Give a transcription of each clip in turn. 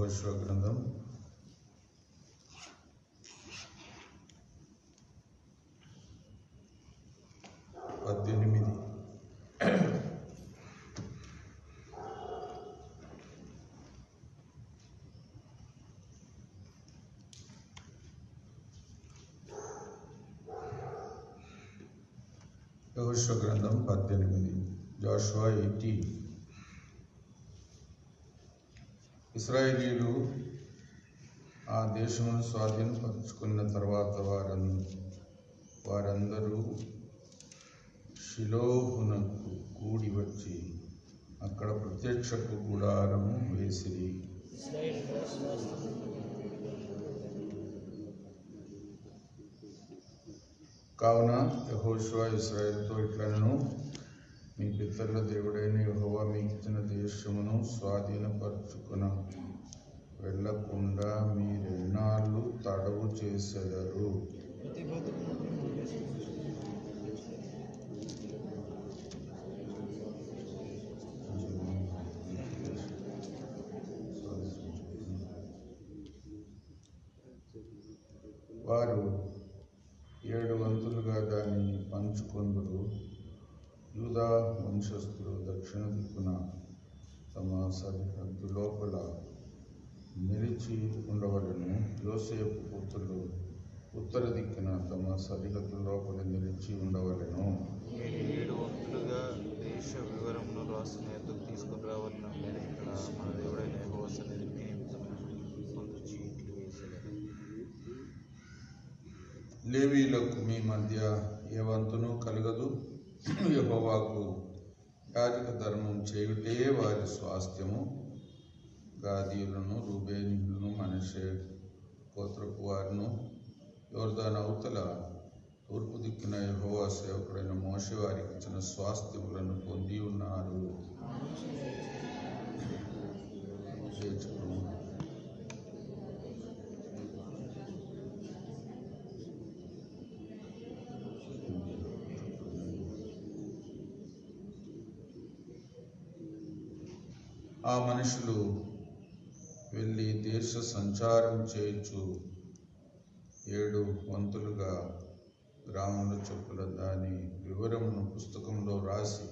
యెహోషువ గ్రంథం 18. యెహోషువ గ్రంథం 18. జాషువా 18. ఇశ్రాయేలీయులు ఆ దేశమును స్వాధీనపరుచుకున్న తర్వాత వారందరూ షిలోహునకు కూడి వచ్చి అక్కడ ప్రత్యక్షపు గుడారము వేసిరి. కావున యెహోషువ ఇశ్రాయేలుతో ఇట్లనెను, మీ పితరుల దేవుడైన యెహోవా మీకు ఇచ్చిన దేశమును స్వాధీనపరచుకున వెళ్ళకుండా మీరెన్నాళ్ళు తడవు చేసెదరు? వారు 7 వంతులుగా దాన్ని పంచుకొందురు. యూదా వంశస్థులు దక్షిణ దిక్కున తమ సరిహద్దు లోపల నిలిచి ఉండవలెను. యోసేపు పుత్రులు ఉత్తర దిక్కున తమ సరిహద్దు లోపల నిలిచి ఉండవలెను. 7 వంతులుగా దేశ వివరమును రాసిన ఎద్దుకు తీసుకుని రావాలని నేను ఇక్కడ మన దేవుడైన యెహోవా సన్నిధికి కొంత చీట్లు వేసేది. లేవీయులకు మీ మధ్య ఏ వంతును కలగదు. యెహోవాకు యాజక ధర్మం చేయుటే వారి స్వాస్థ్యము. గాదీయులను, రూబేనీయులను, మనష్షే గోత్రపు వారును యొర్దాను అవతల తూర్పు దిక్కున యెహోవా సేవకుడైన మోషే వారికి ఇచ్చిన స్వాస్థ్యములను పొంది ఉన్నారు. ఆ మనుషులు వెళ్ళి దేశ సంచారం చేయుచు 7 వంతులుగా గ్రాముల చొప్పుల దాని వివరమును పుస్తకంలో రాసి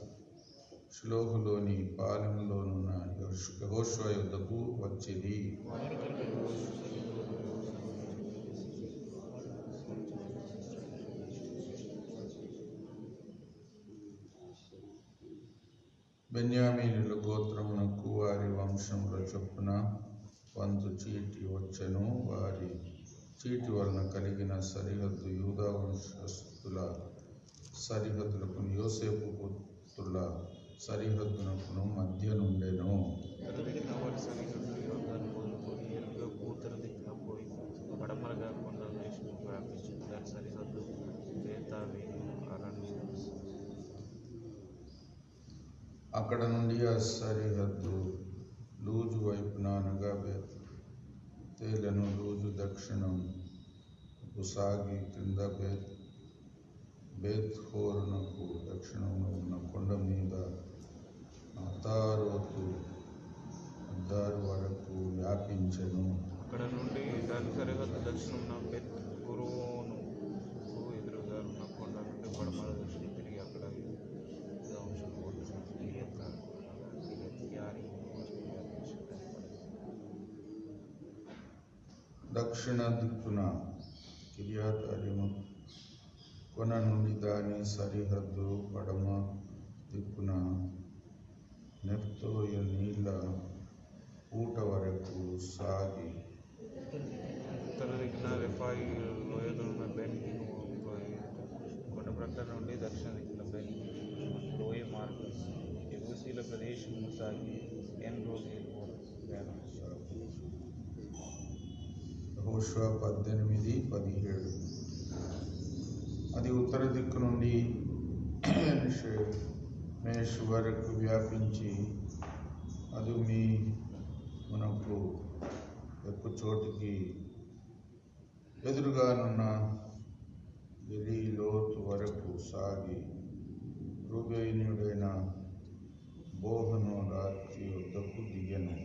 షిలోహులోని పాలెంలోనున్న యెహోషువ యొద్దకు వచ్చిరి. బెన్యామీనుల గోత్రమునకు వారి వంశముల చొప్పున వంతు చీటి వచ్చెను. వారి చీటి వలన కలిగిన సరిహద్దు యూదా వంశస్థుల సరిహద్దులకు యోసేపు పుత్రుల సరిహద్దునకును మధ్య నుండెను. ఉత్తర దిక్కున పోయి పడమరగా కొండల దేశము వ్యాపించింది. దాని సరిహద్దు అక్కడ నుండి ఆ సరిహద్దు లూజు వైపున అనగా బేతేలను లూజు దక్షిణం సాగి క్రింద బేత్ హోరునకు దక్షిణంలో ఉన్న కొండ మీద అతారోతు అద్దారు వరకు వ్యాపించెను. అక్కడ నుండి దాని సరిహద్దు దక్షిణంన బెత్ హోరోను ఎదురుగా ఉన్న కొండ నుండి పడమర దక్షిణ తిరిగి అక్కడ దక్షిణ దిక్కున కిర్యతయీము కొన నుండి దాని సరిహద్దు పడమ దిక్కున నెఫ్తోయ నీళ్ళ ఊట వరకు సాగి ఉత్తర దిక్కున రెఫాయి లోయలోనున్న బెన్ కొండ ప్రక్కన నుండి దక్షిణ దిక్కున బెన్ లోయ మార్గం యెబూసీల ప్రదేశమును సాగి ఎన్రోగేలు యెహోషువ 18:17. అది ఉత్తర దిక్కు నుండి మేష్ వరకు వ్యాపించి అది మీ మనకు ఎక్కువ చోటికి ఎదురుగానున్న గెలీలోతు వరకు సాగి రూబేనీయుడైన బోహను రాత్రి వద్దకు దిగెను.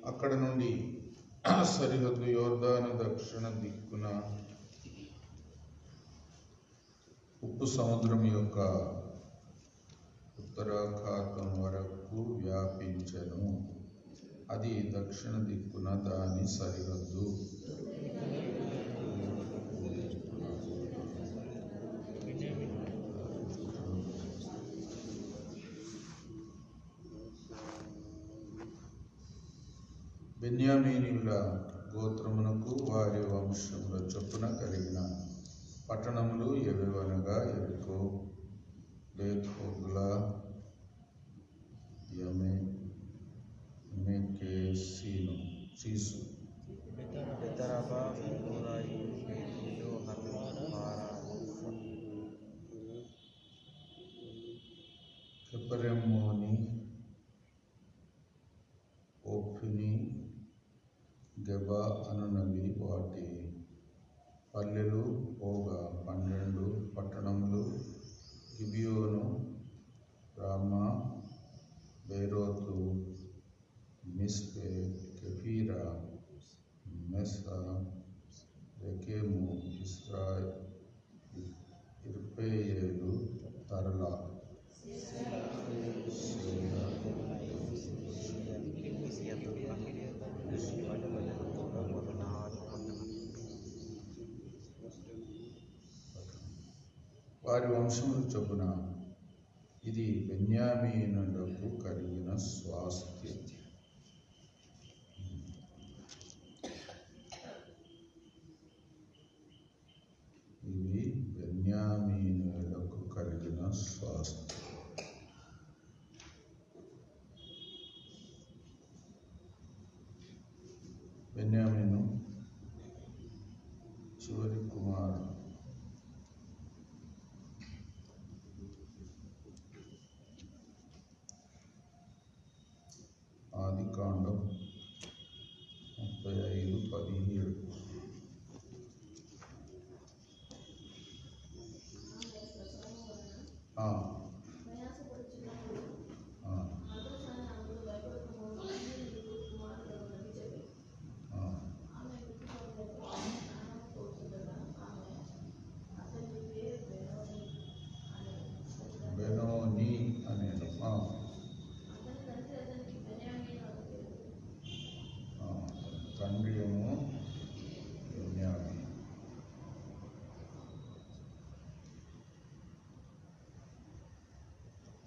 అక్కడ నుండి సరిహద్దు యోర్దాను దక్షిణ దిక్కున ఉప్పు సముద్రం యొక్క ఉత్తరాఖాతం వరకు వ్యాపించెను. అది దక్షిణ దిక్కున దాని సరిహద్దు. బెన్యామీనీయుల గోత్రమునకు వారి వంశముల చొప్పున కలిగిన పట్టణములు ఎవెవనగా ఎరికో, బేత్‌హోగ్లా, యెమెకెసీసు, బెతరబా, హోరాయి, బేతేలు, హారాఫా, కెపరెమ్మోని, ఓఫ్ని, గెబా అనునవి వాటి పల్లెలు పోగా 12 పట్టణములు. గిబియోను, రామా, బేరోతు, మిస్పే, కెఫీరా, మెసా, రెకెము, ఇర్పెయేలు, తర్లా, వారి వంశముల చొప్పున. ఇది బెన్యామీనులకు కలిగిన స్వాస్థ్యం. ఇది బెన్యామీనులకు కలిగిన స్వాస్థ్యం. బెన్యామీను చివరి కుమారుడు. ఆదికాండం 35:17. బెనోని అనేను. తండ్రి ఏమో బెన్యామీను.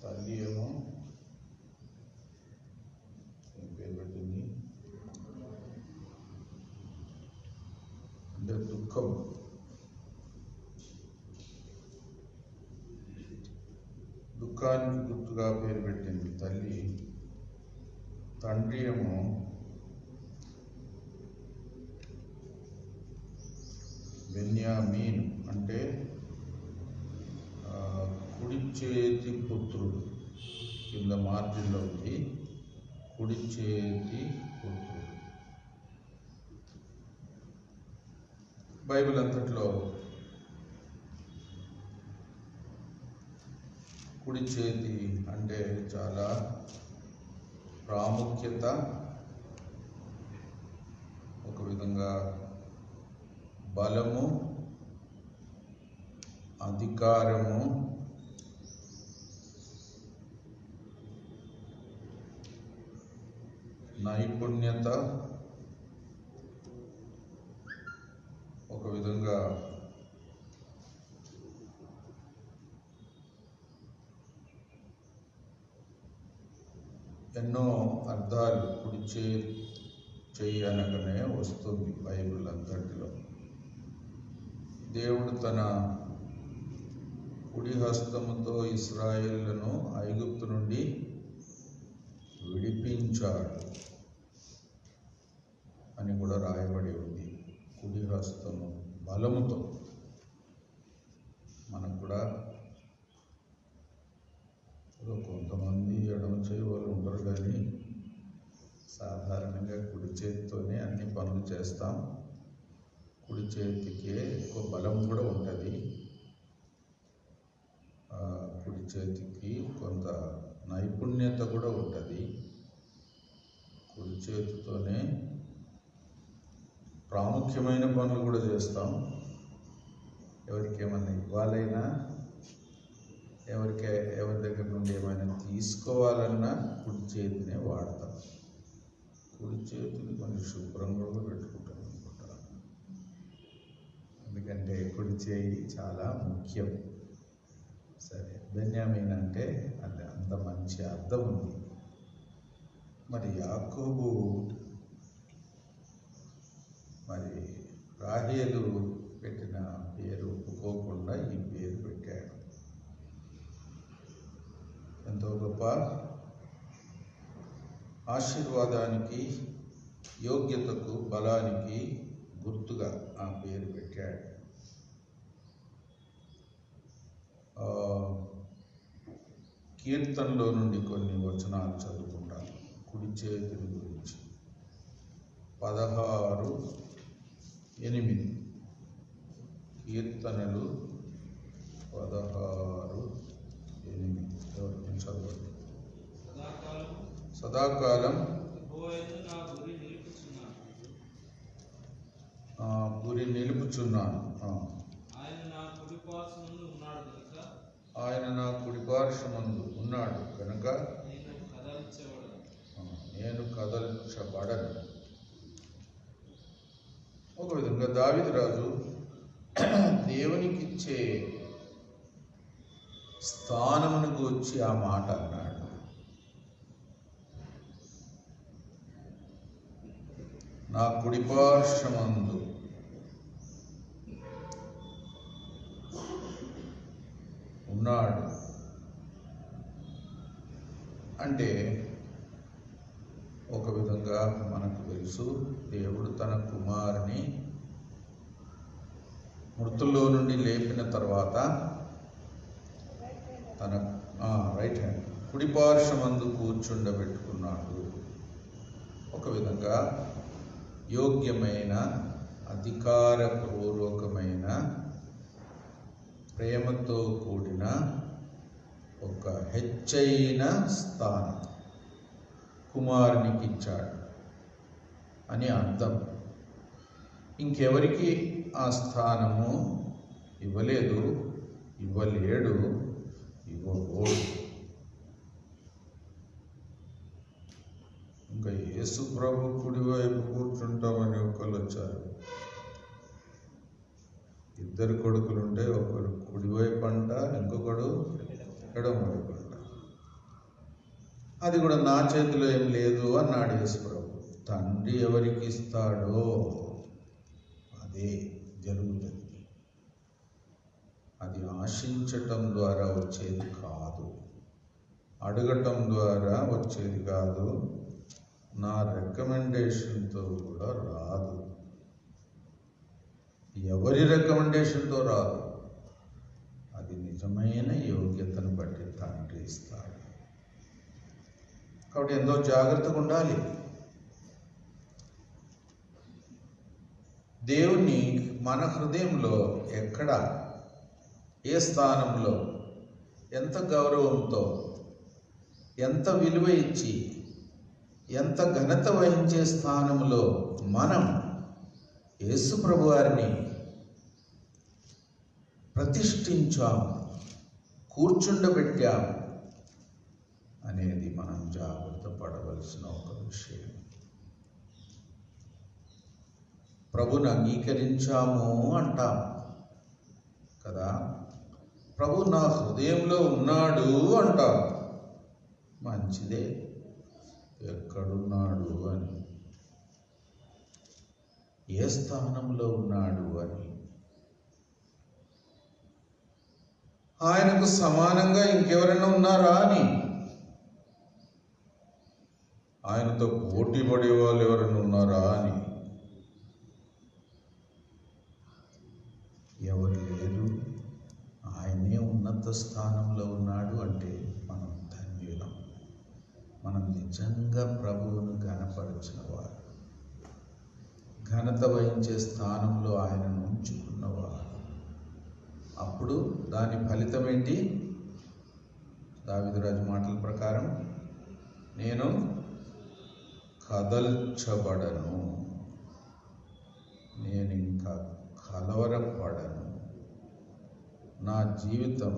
తల్లి ఏమో పేరు పెట్టింది అంటే దుఃఖం. దుఃఖానికి గుర్తుగా పేరు పెట్టింది తల్లి. తండ్రి ఏమో బెన్యామీన్ అంటే కుడి చేతి పుత్రుడు. కింద మార్జిన్లో ఉంది కుడి చేతి పుత్రుడు. బైబిల్ అంతట్లో కుడి చేతి అంటే చాలా ప్రాముఖ్యత, ఒక విధంగా బలము, అధికారము, నైపుణ్యత, ఒక విధంగా ఎన్నో అర్థాలు కుడి చెయ్యి అనగానే వస్తుంది బైబిల్ అంతటిలో. దేవుడు తన కుడి హస్తముతో ఇశ్రాయేలును ఐగుప్తు నుండి విడిపించాడు అని కూడా రాయబడి ఉంది. కుడి హస్తము బలముతో. మనకు కూడా కొంతమంది ఎడమ చేయి వాళ్ళు ఉంటారు, కానీ సాధారణంగా కుడి చేతితోనే అన్ని పనులు చేస్తాం. కుడి చేతికి ఎక్కువ బలం కూడా ఉంటుంది. కుడి చేతికి కొంత నైపుణ్యత కూడా ఉంటుంది. కుడి చేతితోనే ప్రాముఖ్యమైన పనులు కూడా చేస్తాం. ఎవరికేమన్నా ఇవ్వాలైనా, ఎవరి దగ్గర నుండి ఏమైనా తీసుకోవాలన్నా కుడి చేతినే వాడతాం. కుడి చేతిని కొంచెం శుభ్రంగా కూడా పెట్టుకుంటాం అనుకుంటా. ఎందుకంటే కుడి చేయి చాలా ముఖ్యం. సరే, బెన్యామీన్ అంటే అది అంత మంచి అర్థం ఉంది. మరి యాకోబు మరి రాహేలు పెట్టిన పేరు ఒప్పుకోకుండా ఈ పేరు పెట్టాడు. ఎంతో గొప్ప ఆశీర్వాదానికి, యోగ్యతకు, బలానికి గుర్తుగా ఆ పేరు పెట్టాడు. కీర్తనలో నుండి కొన్ని వచనాలు చదువుకుంటాను కుడి చేతుల గురించి. 16:8 కీర్తనలు 16:8 ఎవరిని చదవండి. సదాకాలం గురి నిలుపుచున్నాను. ఆయన నా కుడిపార్శ్వమందు ఉన్నాడు కనుక నేను కదల్చబడను. ఒక విధంగా దావీదు రాజు దేవునికిచ్చే స్థానమును గూర్చి ఆ మాట అన్నాడు. నా కుడిపార్శ్వమందు ఉన్నాడు అంటే ఒక విధంగా మనకు తెలుసు, దేవుడు తన కుమారుని మృతుల్లో నుండి లేపిన తర్వాత తన రైట్ హ్యాండ్ కుడిపార్శ్వమందు కూర్చుండబెట్టుకున్నాడు. ఒక విధంగా యోగ్యమైన, అధికారపూర్వకమైన, ప్రేమతో కూడిన ఒక హెచ్చైన స్థానం కుమారునికి ఇచ్చాడు అని అర్థం. ఇంకెవరికి ఆ స్థానము ఇవ్వలేదు, ఇవ్వలేడు, ఇవ్వబోడు. ఇంకా యేసు ప్రభు కుడివైపు కూర్చుంటామని ఒకళ్ళు వచ్చారు. ఇద్దరు కొడుకులుంటే ఒకడు కుడివైపు అంట, ఇంకొకడు ఎడమవైపు అంట. అది కూడా నా చేతిలో ఏం లేదు అన్నాడు యేసు ప్రభు. తండ్రి ఎవరికి ఇస్తాడో అదే జరుగుతుంది. అది ఆశించటం ద్వారా వచ్చేది కాదు, అడగటం ద్వారా వచ్చేది కాదు, నా రికమెండేషన్తో కూడా రాదు, ఎవరి రికమెండేషన్తో రాదు. అది నిజమైన యోగ్యతను బట్టి తండ్రి ఇస్తాడు. కాబట్టి ఎంతో జాగ్రత్తగా ఉండాలి. దేవుణ్ణి మన హృదయంలో ఎక్కడ, ఏ స్థానంలో, ఎంత గౌరవంతో, ఎంత విలువ ఇచ్చి, ఎంత ఘనత వహించే స్థానంలో మనం యేసు ప్రభువారిని ప్రతిష్ఠించాం, కూర్చుండబెట్టాం అనేది మనం జాగ్రత్త పడవలసిన ఒక విషయం. ప్రభుని అంగీకరించాము అంటాం కదా, ప్రభు నా హృదయంలో ఉన్నాడు అంటాం. మంచిదే, ఎక్కడున్నాడు అని, ఏ స్థానంలో ఉన్నాడు అని. ఆయనకు సమానంగా ఇంకెవరైనా ఉన్నారా అని, ఆయనతో పోటీ పడే వాళ్ళు ఎవరైనా ఉన్నారా అని. ఎవరు లేరు. ఆయనే ఉన్నత స్థానంలో ఉన్నాడు అంటే మనం ధన్యులం. మనం నిజంగా ప్రభువును ఘనపరిచిన వారు, ఘనత వహించే స్థానంలో ఆయనను ఉంచుకున్నవారు. అప్పుడు దాని ఫలితం ఏంటి? దావీదు రాజు మాటల ప్రకారం, నేను కదల్చబడను, నేను ఇంకా కలవరపడను. నా జీవితం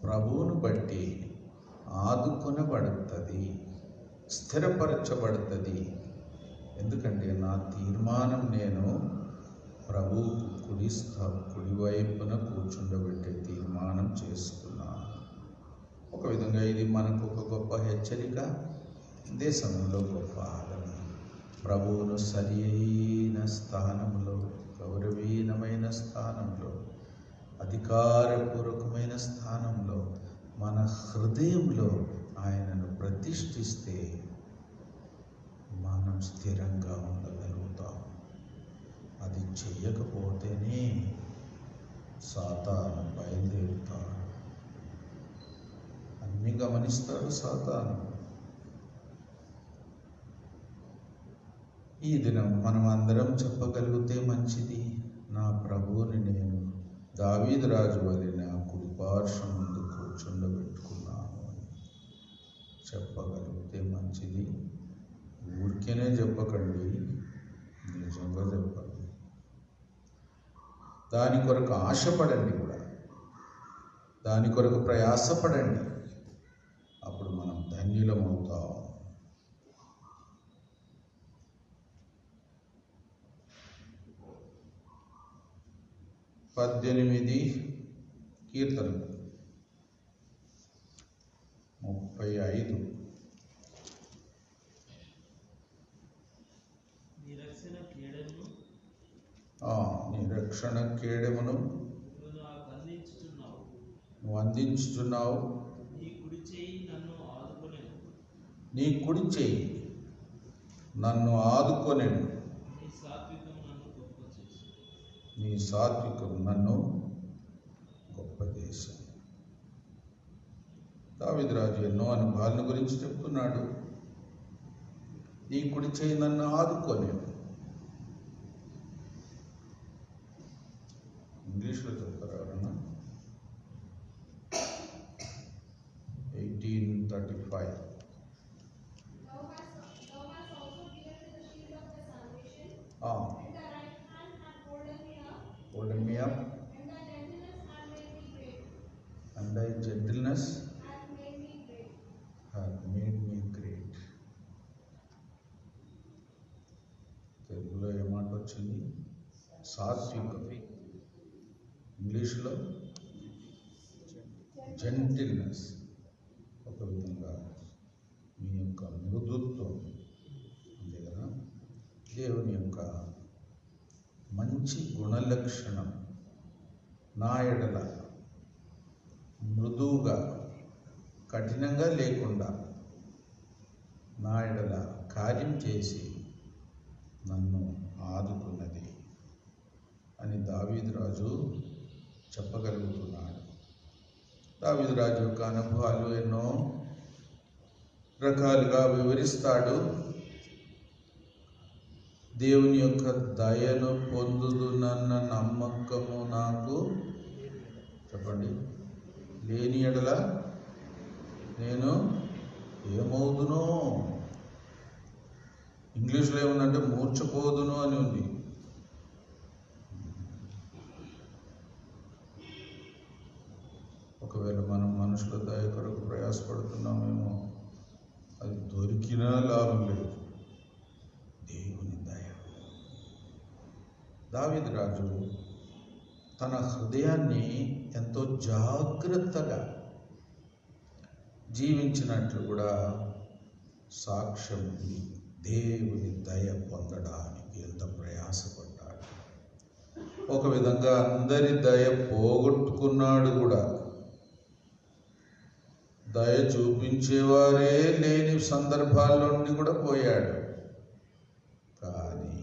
ప్రభువును బట్టి ఆదుకొనబడుతుంది, స్థిరపరచబడుతుంది. ఎందుకంటే నా తీర్మానం నేను ప్రభువుకు కుడివైపున కూర్చుండబెట్టే తీర్మానం చేసుకున్నాను. ఒక విధంగా ఇది మనకు ఒక గొప్ప హెచ్చరిక, దేశంలో గొప్ప ఆదరణ. ప్రభువును సరి అయిన స్థానంలో, గౌరవీనమైన స్థానంలో, అధికారపూర్వకమైన స్థానంలో మన హృదయంలో ఆయనను ప్రతిష్ఠిస్తే మనం స్థిరంగా ఉండగలుగుతాం. అది చెయ్యకపోతేనే సాతాను బయలుదేరుతాడు. అన్ని గమనిస్తాడు సాతాను. ఈ దినం మనం అందరం చెప్పగలిగితే మంచిది, నా ప్రభువుని నేను దావీదు రాజు వలె నా కుడిపార్శ్వం ముందు కూర్చుండబెట్టుకున్నాను అని చెప్పగలిగితే మంచిది. ఊరికేనే చెప్పకండి, నిజంగా చెప్పండి. దాని కొరకు ఆశపడండి కూడా, దాని కొరకు ప్రయాసపడండి. అప్పుడు మనం ధన్యులమవుతాం. పద్దెనిమిది కీర్తనలు 35. నీ రక్షణ కేడెమును నువ్వు అందించుచున్నావు. నీ కుడి చేయి నన్ను ఆదుకొనెను. నీ సాత్వికం నన్ను గొప్ప చేశాను. దావీదు రాజు ఎన్నో అనుభవాలను గురించి చెప్తున్నాడు. నీ కుడి చేయి నన్ను ఆదుకొనెను. ఇంగ్లీష్లో చెప్తారు ఎవరన్నా? 1835. Holding me up, and thy gentleness hath made me great. తెలుగులో ఏ మాట వచ్చింది? సాత్వికం. ఇంగ్లీష్లో జెంటిల్నెస్. ఒక విధంగా మీ యొక్క మృదుత్వం ఉంది కదా, దేవుని యొక్క మంచి గుణలక్షణం. నా ఎడల మృదువుగా, కఠినంగా లేకుండా నా ఎడల కార్యం చేసి నన్ను ఆదుకున్నది అని దావీదు రాజు చెప్పగలుగుతున్నాడు. దావీదు రాజు యొక్క అనుభవాలు ఎన్నో రకాలుగా వివరిస్తాడు. దేవుని యొక్క దయను పొందుదునన్న నమ్మకము నాకు చెప్పండి లేని ఎడల నేను ఏమవుదునో. ఇంగ్లీష్లో ఏముందంటే మూర్ఛపోదును అని ఉంది. ఒకవేళ మనం మనుషుల దయ కొరకు ప్రయాసపడుతున్నామేమో, అది దొరికినా లాభం లేదు. దేవుని దయ. దావీదు రాజు తన హృదయాన్ని ఎంతో జాగ్రత్తగా జీవించినట్లు కూడా సాక్ష్యం ఉంది. దేవుని దయ పొందడానికి ఎంత ప్రయాసపడ్డాడు. ఒక విధంగా అందరి దయ పోగొట్టుకున్నాడు కూడా. దయ చూపించేవారే లేని సందర్భాల్లో నుండి కూడా పోయాడు. కానీ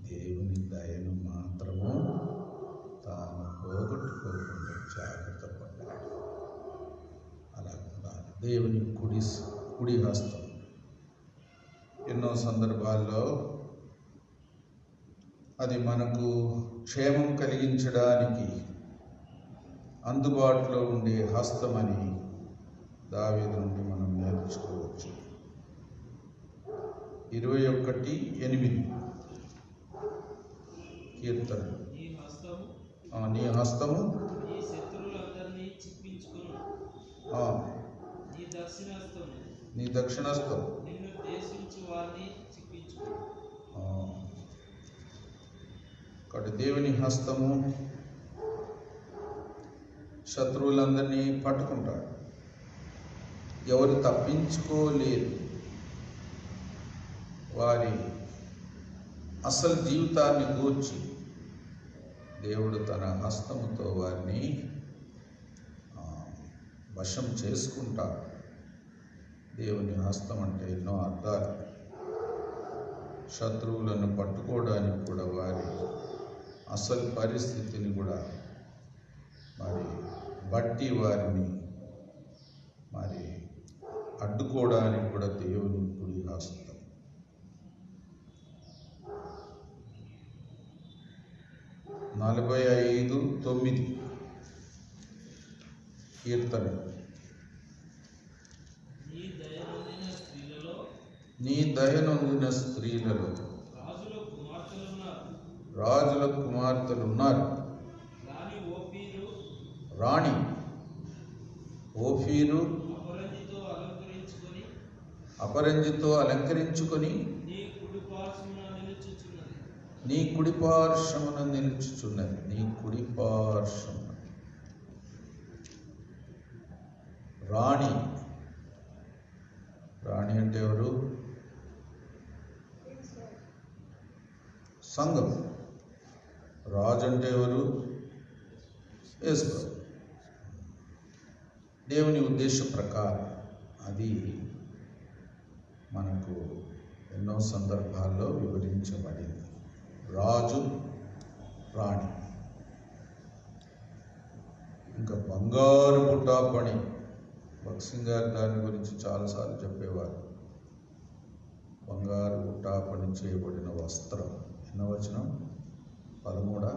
దేవుని దయను మాత్రము తాను పోగొట్టుకోకుండా జాగ్రత్త పడ్డాడు. అలా ఉండాలి. దేవుని కుడి హస్తం ఎన్నో సందర్భాల్లో అది మనకు క్షేమం కలిగించడానికి అందుబాటులో ఉండే హస్తమని దావీదు నుండి మనం నేర్చుకోవచ్చు. 21:8 కీర్తన. నీ హస్తము నీ శత్రువులందరినీ చిక్కించుకొను. నీ దక్షిణహస్తం నిన్ను ద్వేషించు వారిని చిక్కించుకొను. కాబట్టి దేవుని హస్తము శత్రువులందరినీ పట్టుకుంటాడు. ఎవరు తప్పించుకోలేరు. వారి అసలు జీవితాన్ని గూర్చి దేవుడు తన హస్తముతో వారిని వశం చేసుకుంటాడు. దేవుని హస్తం అంటే ఎన్నో అర్థాలు. శత్రువులను పట్టుకోవడానికి కూడా వారి అసలు పరిస్థితిని కూడా మరి బట్టి వారిని మరి అడ్డుకోవడానికి కూడా దేవుని కుడి హస్తం. నలభై 45:9 కీర్తన. నీ దయనొందిన స్త్రీలలో రాజుల కుమార్తెలు ఉన్నారు. రాణి ఓఫీరు అపరంజితో అలంకరించుకొని నీ కుడి పార్శ్వమున నిలుచుచున్నది. నీ కుడి పార్శ్వమున రాణి. రాణి అంటే ఎవరు? సంఘం. రాజు అంటే ఎవరు? యేసు. దేవుని ఉద్దేశ ప్రకారం అది మనకు ఎన్నో సందర్భాల్లో వివరించబడింది. రాజు, రాణి. ఇంకా బంగారు బుట్టా పని. భక్సింగ్ గారు దాని గురించి చాలాసార్లు చెప్పేవారు. బంగారు బుట్టా పని చేయబడిన వస్త్రం. ఎన్నో వచనం? 13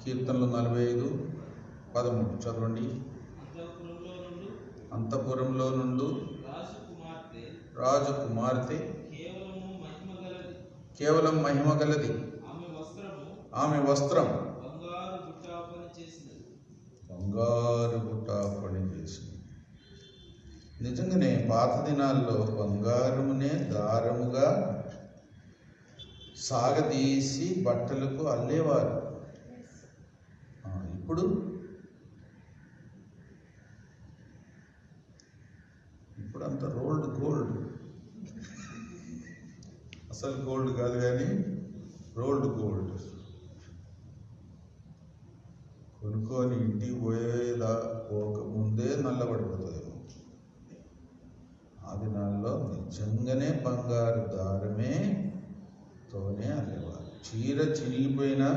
కీర్తనలు 45:13 చదవండి. అంతఃపురంలో నుండి రాజకుమార్తె కేవలం మహిమ గలది. ఆమె వస్త్రం బంగారు బుట్టా పని చేసింది. నిజంగానే పాత దినాల్లో బంగారమునే దారముగా సాగదీసి బట్టలకు అల్లేవారు. ఇప్పుడు అంత రోల్డ్ గోల్డ్. అసలు గోల్డ్ కాదు కానీ రోల్డ్ గోల్డ్. కొనుక్కొని ఇంటికి పోకముందే నల్లబడిపోతుందేమో. ఆ దినాల్లో నిజంగానే బంగారు దారమే తోనే అల్లేవారు. చీర చిరిగిపోయినా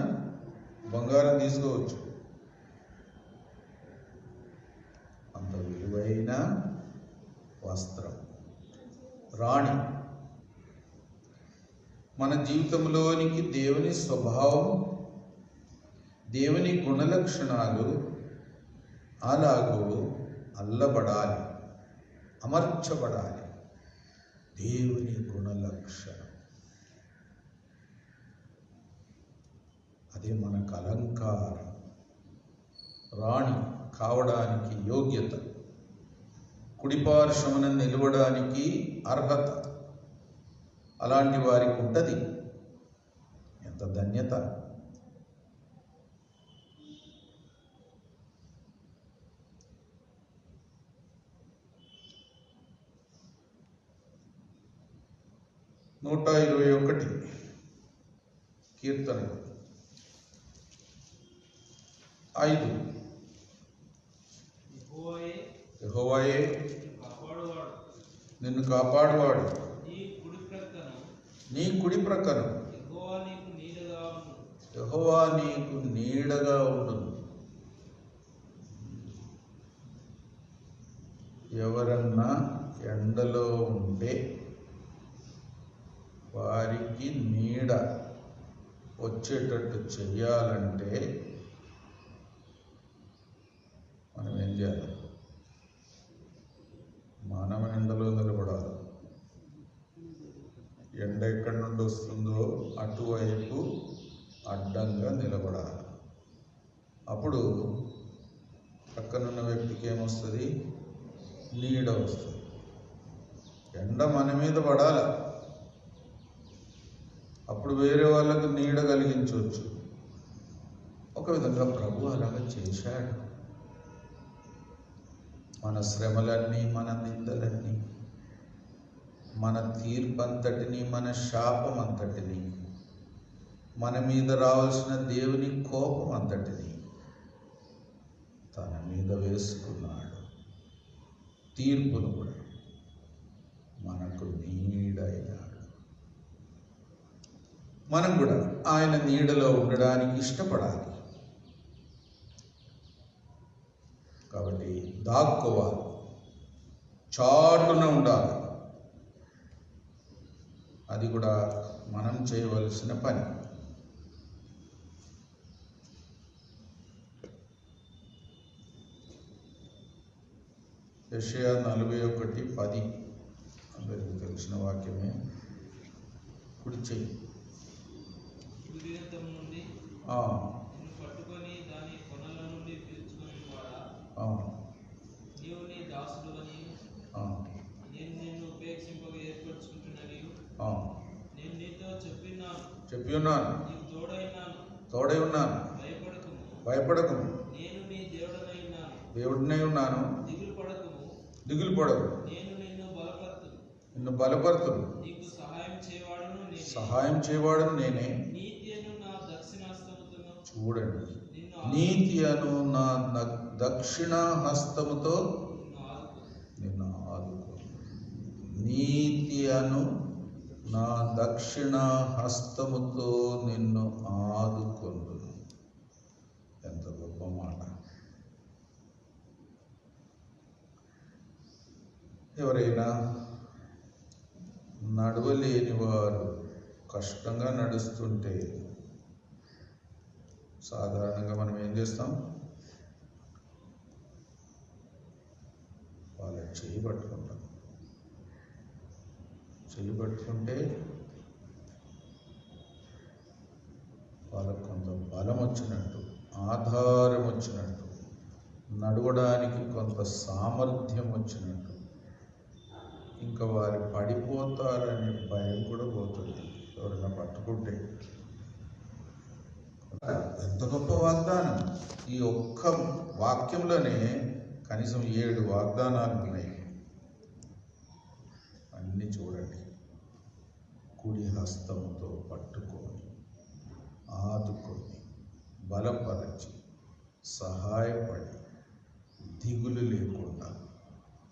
బంగారం తీసుకోవచ్చు. అంత విలువైన వస్త్రం. రాణి. మన జీవితంలోనికి దేవుని స్వభావం, దేవుని గుణలక్షణాలు అలాగూ అల్లబడాలి, అమర్చబడాలి. దేవుని గుణలక్షణం అదే మనకు అలంకారం. రాణి కావడానికి యోగ్యత, కుడిపార్శ్వమున నిలవడానికి అర్హత అలాంటి వారికి ఉంటుంది. ఎంత ధన్యత! నూట 21 కీర్తన 5. యెహోవాయే నిన్ను కాపాడువాడు. నీ కుడి ప్రక్కన యెహోవా నీకు నీడగా ఉండును. ఎవరన్నా ఎండలో ఉంటే వారికి నీడ వచ్చేటట్టు చెయ్యాలంటే మనం ఏం చేయాలి? మనం ఎండలో నిలబడాలి. ఎండ ఎక్కడి నుండి వస్తుందో అటువైపు అడ్డంగా నిలబడాలి. అప్పుడు పక్కనున్న వ్యక్తికి ఏమొస్తుంది? నీడ వస్తుంది. ఎండ మన మీద పడాలి, అప్పుడు వేరే వాళ్ళకు నీడ కలిగించవచ్చు. ఒక విధంగా ప్రభు అలాగ చేశాడు. మన శ్రమలన్నీ, మన నిందలన్నీ, మన తీర్పంతటిని, మన శాపం అంతటిని, మన మీద రావాల్సిన దేవుని కోపం అంతటిని తన మీద వేసుకున్నాడు. తీర్పును కూడా మనకు నీడైనాడు. మనం కూడా ఆయన నీడలో ఉండడానికి ఇష్టపడాలి. కాబట్టి దాక్కోవాలి, చాటున ఉండాలి. అది కూడా మనం చేయవలసిన పని. యెషయా 41:10 అందరికీ తెలిసిన వాక్యమే. కుడి చెయ్యి ఉదయంతం నుండి నిన్ను పట్టుకొని దాని కొనల నుండి పీల్చుకొని వాడా, నీవు నీ దాసుడువని, నేను నిన్ను ఉపేక్షింపగా ఏర్పరచుకుంటున్ననియు నేను నీతో చెప్పి ఉన్నాను, నీకు తోడై ఉన్నాను, భయపడకుము, నేను నీ దేవుడనై ఉన్నాను, దిగులు పడకు, నేను నిన్ను బలపరుతును, నీకు సహాయం చేయవాడును నేనే. చూడండి, నీతి అను నా దక్షిణ హస్తముతో నిన్ను ఆదుకో. నీతి అను నా దక్షిణ హస్తముతో నిన్ను ఆదుకొందును. ఎంత గొప్ప మాట! ఎవరైనా నడవలేని వారు కష్టంగా నడుస్తుంటే సాధారణంగా మనం ఏం చేస్తాం? వాళ్ళ చేయి పట్టుకుంటాం. చేయి పట్టుకుంటే వాళ్ళకు కొంత బలం వచ్చినట్టు, ఆధారం వచ్చినట్టు, నడవడానికి కొంత సామర్థ్యం వచ్చినట్టు, ఇంకా వారు పడిపోతారనే భయం కూడా పోతుంది ఎవరైనా పట్టుకుంటే. ఎంత గొప్ప వాగ్దానం! ఈ ఒక్క వాక్యంలోనే కనీసం 7 వాగ్దానాలు ఉన్నాయి. అన్నీ చూడండి. కుడి హస్తముతో పట్టుకొని, ఆదుకొని, బలపరచి, సహాయపడి, దిగులు లేకుండా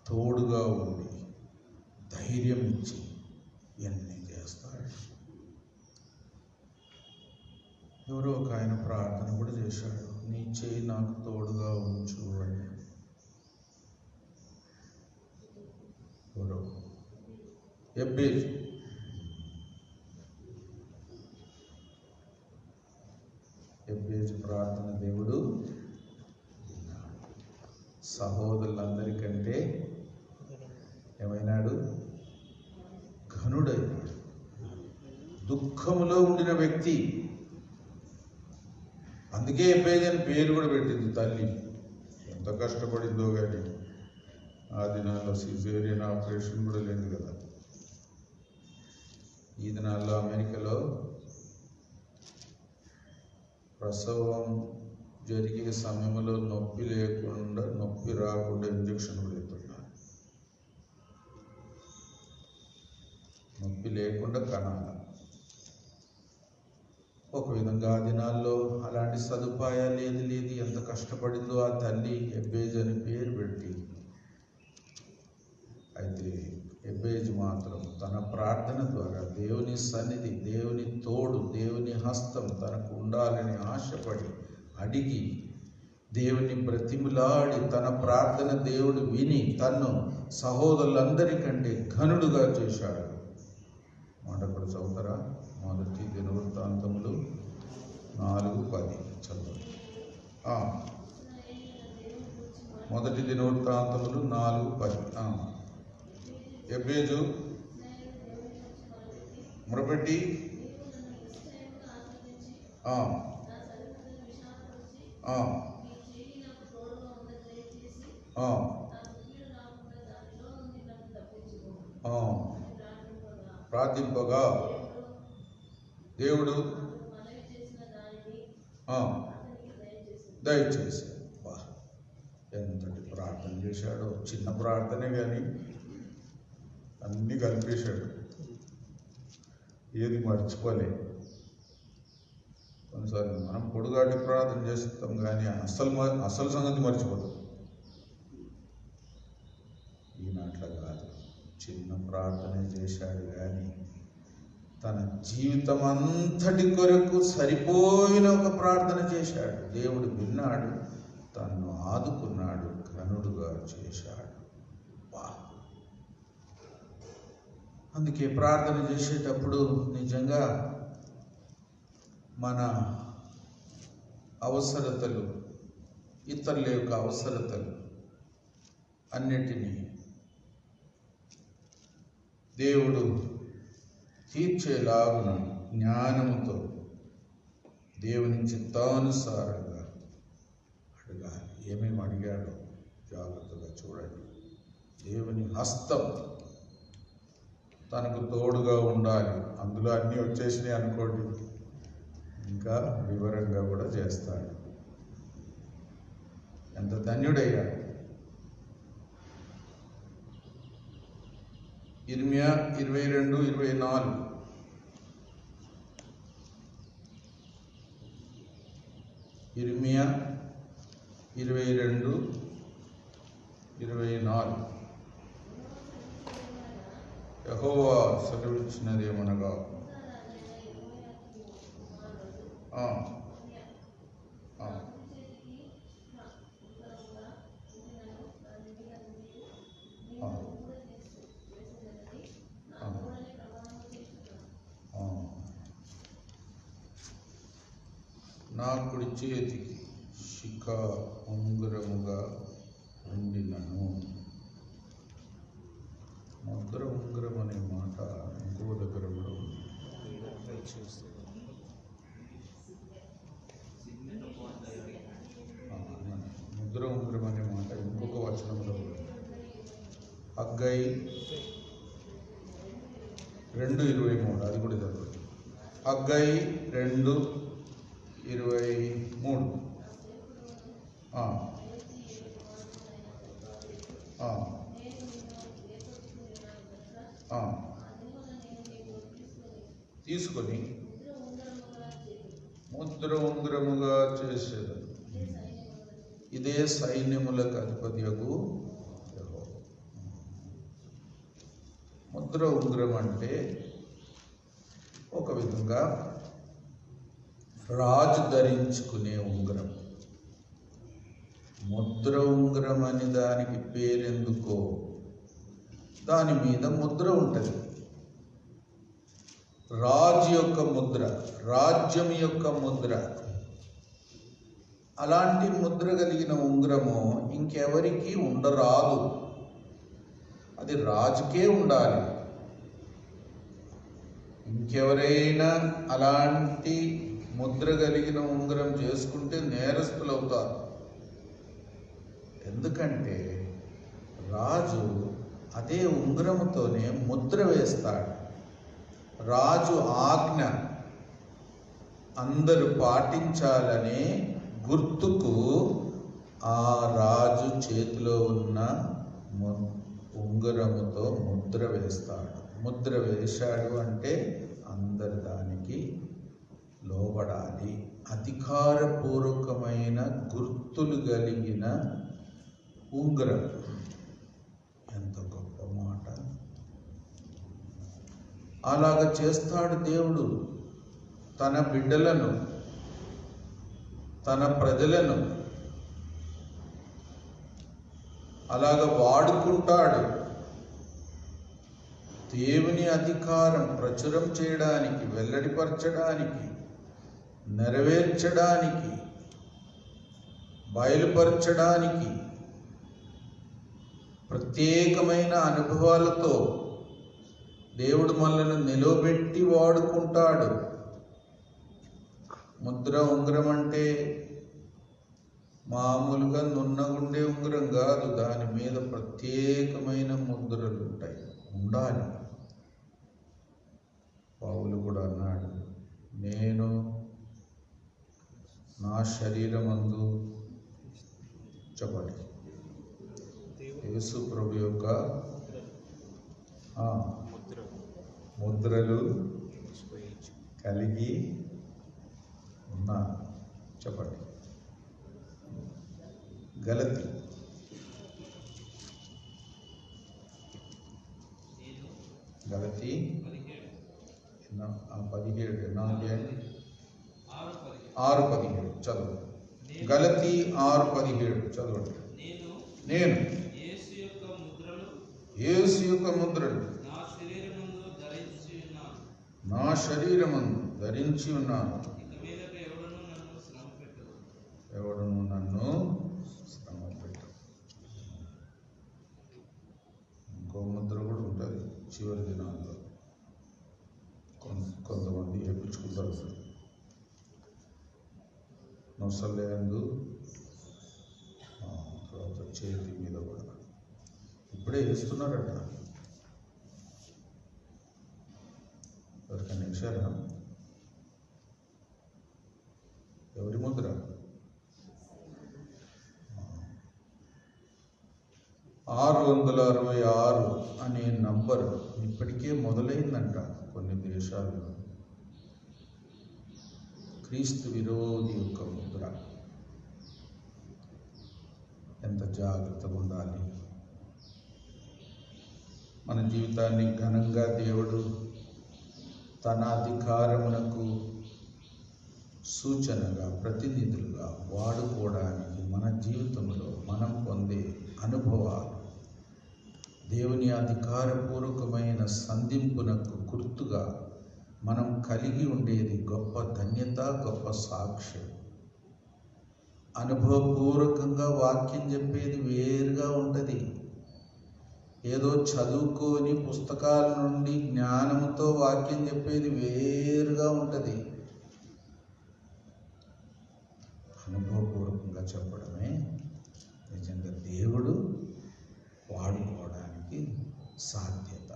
తోడుగా ఉండి, ధైర్యం ఇచ్చి ఇవన్నీ చేస్తాడు. ఎవరో ఒక ఆయన ప్రార్థన కూడా చేశాడు, నీ చేయి నాకు తోడుగా ఉంచు అని. ఎవరో ఎబ్బేజు ప్రార్థన దేవుడు సహోదరులందరికంటే ఏమైనాడు? ఘనుడైనాడు. దుఃఖములో ఉండిన వ్యక్తి. అందుకే ఎబ్బేజు అని పేరు కూడా పెట్టింది తల్లి. ఎంత కష్టపడిందో కానీ ఆ దినాల్లో సిజేరియన్ ఆపరేషన్ కూడా లేదు కదా. ఈ దినాల్లో అమెరికాలో ప్రసవం జరిగే సమయంలో నొప్పి రాకుండా ఇంజక్షన్ కూడా ఇస్తున్నారు. నొప్పి లేకుండా కనాలి. ఒక విధంగా ఆ దినాల్లో అలాంటి సదుపాయాలు లేదు. ఎంత కష్టపడిందో ఆ తల్లి ఎబ్బేజు అని పేరు పెట్టి. అయితే ఎబ్బేజు మాత్రం తన ప్రార్థన ద్వారా దేవుని సన్నిధి, దేవుని తోడు, దేవుని హస్తం తనకు ఉండాలని ఆశపడి అడిగి దేవుని బ్రతిములాడి తన ప్రార్థన దేవుడు విని తన్ను సహోదరులందరికంటే ఘనుడుగా చేశాడు. మాట కూడా చదువుతారా? 1 దినవృత్తాంతములు 4:10 చదువు. 1 దినవృత్తాంతములు 4:10. ఎబ్బేజు మొరపెట్టి ఆ, ఆ, ఆ, ఆ, ప్రార్థింపగా దేవుడు ఆ, దయచేసి. వా, ఎంతటి ప్రార్థన చేశాడో. చిన్న ప్రార్థనే కానీ అన్నీ కలిపేశాడు, ఏది మర్చిపోలే. కొన్నిసార్లు మనం పొడుగాటి ప్రార్థన చేస్తాం కానీ అసలు సంగతి మర్చిపోతాం. ఈయన అట్లా కాదు, చిన్న ప్రార్థన చేశాడు కానీ తన జీవితం అంతటి కొరకు సరిపోయిన ఒక ప్రార్థన చేశాడు. దేవుడు విన్నాడు, తనను ఆదుకున్నాడు, ఘనుడుగా చేశాడు. వా, అందుకే ప్రార్థన చేసేటప్పుడు నిజంగా మన అవసరతలు, ఇతరుల యొక్క అవసరతలు అన్నిటినీ దేవుడు తీర్చేలాగున జ్ఞానముతో దేవుని చిత్తానుసారంగా అడగాలి. ఏమేమి అడిగాడో జాగ్రత్తగా చూడండి. దేవుని హస్తం తనకు తోడుగా ఉండాలి. అందులో అన్నీ వచ్చేసినాయి అనుకోండి, ఇంకా వివరంగా కూడా చేస్తాడు. ఎంత ధన్యుడయ్యాడు. ఇర్మియా 22:24. ఇర్మియా 22:24. యెహోవా సెలవిచ్చినదేమనగా ఆ, ఆ, ఆ, ఆ. నా కుడి చేతికి శిఖ ఉంగరముగా ఉండినను. ముద్ర ఉంగరం అనే మాట ఇంకో దగ్గర కూడా ఉంది. ముద్ర ఉంగరం అనే మాట ఇంకొక వచనంలో ఉంది. హగ్గై 2:23. అది కూడా చదవండి. హగ్గై 2:23. తీసుకొని ముద్ర ఉంగరముగా చేసేది. ఇదే సైన్యములకు అధిపతియగు యెహోవా. ముద్ర ఉంగరం అంటే ఒక విధంగా రాజు ధరించుకునే ఉంగరం. ముద్ర ఉంగరం అని దానికి పేరెందుకో, దాని మీద ముద్ర ఉంటుంది. రాజు యొక్క ముద్ర, రాజ్యం యొక్క ముద్ర. అలాంటి ముద్ర కలిగిన ఉంగరము ఇంకెవరికి ఉండరాదు. అది రాజుకే ఉండాలి. ఇంకెవరైనా అలాంటి ముద్ర కలిగిన ఉంగరం చేసుకుంటే నేరస్తులు అవుతారు. ఎందుకంటే రాజు అదే ఉంగరముతోనే ముద్ర వేస్తాడు. రాజు ఆజ్ఞ అందరూ పాటించాలనే గుర్తుకు ఆ రాజు చేతిలో ఉన్న ఉంగరముతో ముద్ర వేస్తాడు. ముద్ర వేశాడు అంటే అందరు దానికి లోబడాలి. అధికారపూర్వకమైన గుర్తులు కలిగిన ఉంగరం. ఎంత గొప్ప మాట! అలాగ చేస్తాడు దేవుడు. తన బిడ్డలను, తన ప్రజలను అలాగ వాడుకుంటాడు. దేవుని అధికారం ప్రచురం చేయడానికి, వెల్లడిపరచడానికి, నెరవేర్చడానికి, బయలుపరచడానికి, ప్రత్యేకమైన అనుభవాలతో దేవుడు మనల్ని నిలవబెట్టి వాడుకుంటాడు. ముద్ర ఉంగరం అంటే మామూలుగా నున్నగుండే ఉంగరం కాదు, దాని మీద ప్రత్యేకమైన ముద్రలు ఉంటాయి, ఉండాలి. పౌలు కూడా అన్నాడు, నేను నా శరీరమందు చెప్పండి యేసు ప్రభు యొక్క ముద్రలు కలిగి ఉన్నా. చెప్పండి. గలతీ గలతీ 17 6:17 చదువు. గలతీ 6:17 చదవండి. నేను యేసు యొక్క ముద్రలు నా శరీరమందు ధరించి ఉన్నాను, ఎవడును నన్ను శ్రమ పెట్టు. ఇంకో ముద్ర కూడా ఉంటుంది చివరి దినాల్లో, కొంతమంది వేయించుకుంటారు. నొసలేందు, తర్వాత చేతి మీద కూడా ఇప్పుడే వేస్తున్నారట. ఎవరికైనా వేశారా? ఎవరి ముద్ర? 666 అనే నంబర్ ఇప్పటికే మొదలైందంట కొన్ని దేశాల్లో. క్రీస్తు విరోధి యొక్క ముద్ర. ఎంత జాగ్రత్తగా ఉండాలి. మన జీవితాన్ని ఘనంగా దేవుడు తన అధికారమునకు సూచనగా, ప్రతినిధులుగా వాడుకోవడానికి మన జీవితంలో మనం పొందే అనుభవాలు, దేవుని అధికారపూర్వకమైన సంధింపునకు గుర్తుగా మనం కలిగి ఉండేది గొప్ప ధన్యత, గొప్ప సాక్ష్యం. అనుభవపూర్వకంగా వాక్యం చెప్పేది వేరుగా ఉంటుంది. ఏదో చదువుకొని పుస్తకాల నుండి జ్ఞానంతో వాక్యం చెప్పేది వేరుగా ఉంటుంది. అనుభవపూర్వకంగా చెప్పడమే నిజంగా దేవుడు వాడుకోవడానికి సాధ్యత.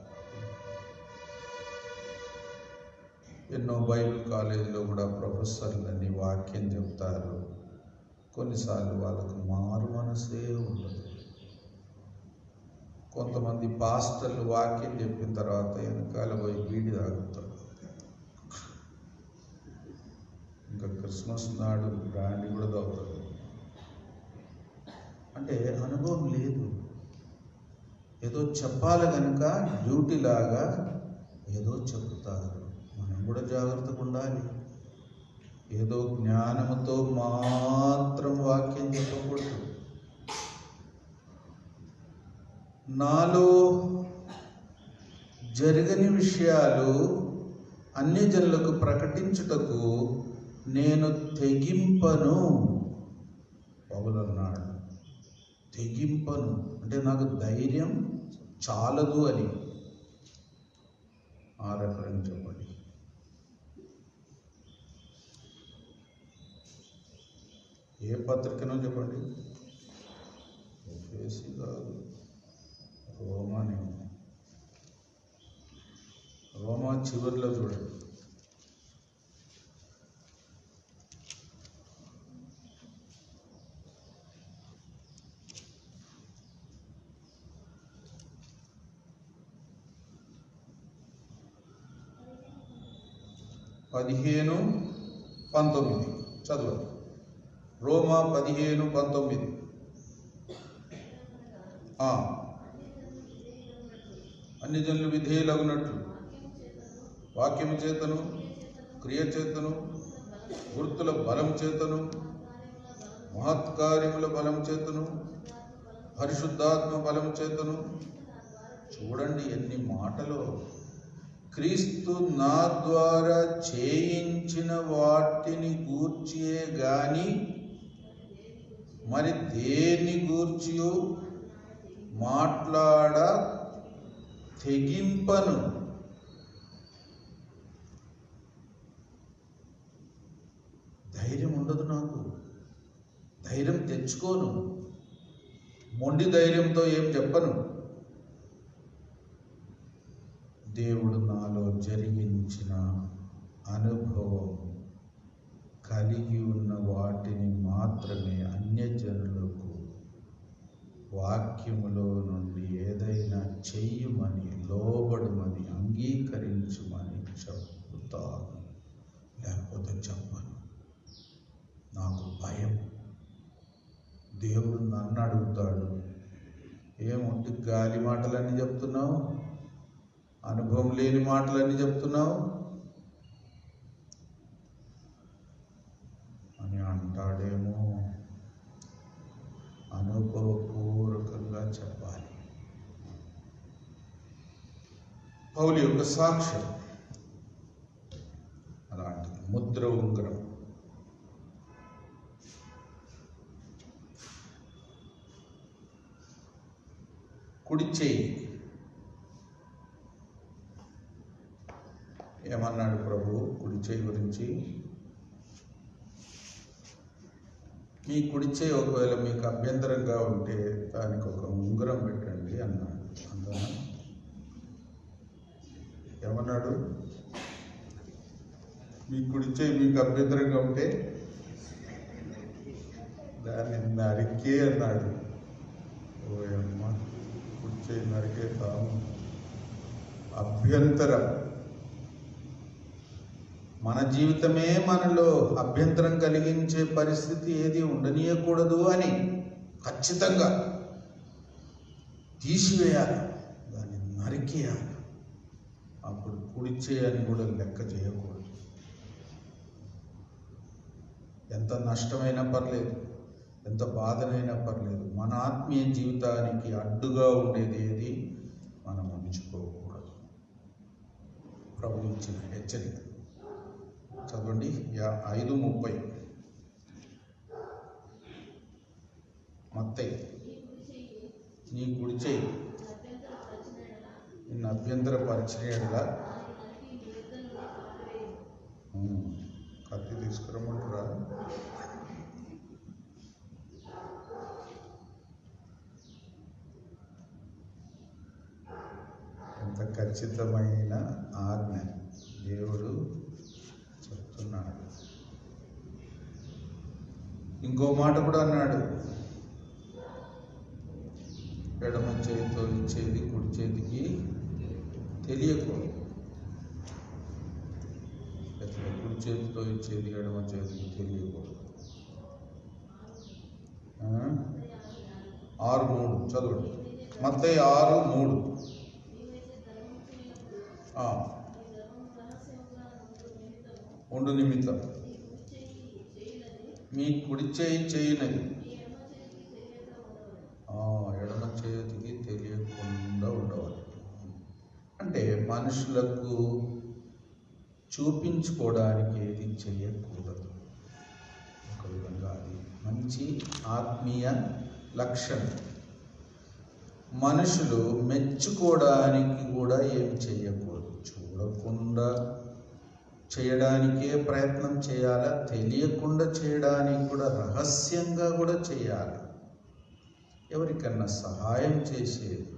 ఎన్నో బైబిల్ కాలేజీలో కూడా ప్రొఫెసర్లని వాక్యం చెప్తారు. కొన్నిసార్లు వాళ్ళకు మారు మనసే ఉండదు. కొంతమంది పాస్టర్లు వాక్యం చెప్పిన తర్వాత వెనకాల పోయి బీడి తాగుతారు. ఇంకా క్రిస్మస్ నాడు బ్రాండీ కూడా తాగుతారు. అంటే అనుభవం లేదు. ఏదో చెప్పాలి కనుక డ్యూటీ లాగా ఏదో చెప్తారు. మనం కూడా జాగ్రత్తగా ఉండాలి. ఏదో జ్ఞానముతో మాత్రం వాక్యం చెప్పకూడదు. నాలో జరగని విషయాలు అన్ని జనులకు ప్రకటించుటకు నేను తెగింపను. పౌలు అన్నాడు, తెగింపను అంటే నాకు ధైర్యం చాలదు అని. ఆ రెఫరెన్స్ చెప్పండి. ఏ పత్రికనో చెప్పండి. ఎఫెసీ కాదు, రోమానే. రోమా చివరిలో చూడండి. పదిహేను 19 చదవండి. రోమా 15:19. అన్ని జనులు విధేయులగునట్లు వాక్యము చేతను, క్రియ చేతను, గుర్తుల బలం చేతను, మహత్కార్యముల బలం చేతను, పరిశుద్ధాత్మ బలం చేతను. చూడండి ఎన్ని మాటలు. క్రీస్తు నా ద్వారా చేయించిన వాటిని గూర్చియే గాని మరి దేన్ని గూర్చియో మాట్లాడ తెగింపను. తెచ్చుకోను, మొండి ధైర్యంతో ఏం చెప్పను. దేవుడు నాలో జరిగించిన అనుభవం కలిగి ఉన్న వాటిని మాత్రమే అన్యజనులకు వాక్యములో నుండి ఏదైనా చెయ్యమని, లోబడమని, అంగీకరించమని చెప్తాను, లేకపోతే చెప్పను. నాకు భయం. దేవుడు నన్ను అడుగుతాడు, ఏముంటి గాలి మాటలన్నీ చెప్తున్నావు, అనుభవం లేని మాటలన్నీ చెప్తున్నావు అని అంటాడేమో. అనుభవపూర్వకంగా చెప్పాలి. పౌలు యొక్క సాక్ష్యం అలాంటిది. ముద్ర ఉంగరం. కుడి చెయ్యి. ఏమన్నాడు ప్రభు కుడి చెయ్యి గురించి? మీ కుడి చెయ్యి ఒకవేళ మీకు అభ్యంతరంగా ఉంటే దానికి ఒక ఉంగరం పెట్టండి అన్నాడు. అంతనా? ఏమన్నాడు? మీ కుడి చెయ్యి మీకు అభ్యంతరంగా ఉంటే దాన్ని నరికే అన్నాడు. ఓయమ్మ, కుడి చెయ్యి నరికే తాము అభ్యంతరం. మన జీవితమే మనలో అభ్యంతరం కలిగించే పరిస్థితి ఏది ఉండనీయకూడదు అని ఖచ్చితంగా తీసివేయాలి, దాన్ని నరికేయాలి. అప్పుడు కుడి చేయని కూడా లెక్క చేయకూడదు. ఎంత నష్టమైనా పర్లేదు, ఎంత బాధనైనా పర్లేదు, మన ఆత్మీయ జీవితానికి అడ్డుగా ఉండేది ఏది మనం ఉంచుకోకూడదు. ప్రభు ఇచ్చిన హెచ్చరిక చదవండి. 5:30 మత్తయి. నీ కుడి చెయ్యి నిన్ను అభ్యంతరపరిచిన యెడల కత్తి తీసుకురమ్మంటారా? ఎంత ఖచ్చితమైన ఆజ్ఞ దేవుడు చెప్తున్నాడు. ఇంకో మాట కూడా అన్నాడు, ఎడమ చేతితో ఇచ్చేది కుడి చేతికి తెలియకూడదు. కుడి చేతితో ఇచ్చేది ఎడమ చేతికి తెలియకూడదు. 6:3 చదవండి. మత్తయి 6:3. ఉండు నిమిత్తం మీ కుడి చేయి చేయనది ఎడమ చేతికి తెలియకుండా ఉండవాలి. అంటే మనుషులకు చూపించుకోవడానికి ఏది చేయకూడదు. ఒక విధంగా అది మంచి ఆత్మీయ లక్షణం. మనుషులు మెచ్చుకోవడానికి కూడా ఏం చేయకూడదు. చూడకుండా చేయడానికే ప్రయత్నం చేయాలా, తెలియకుండా చేయడానికి కూడా రహస్యంగా కూడా చేయాలి. ఎవరికన్నా సహాయం చేసేది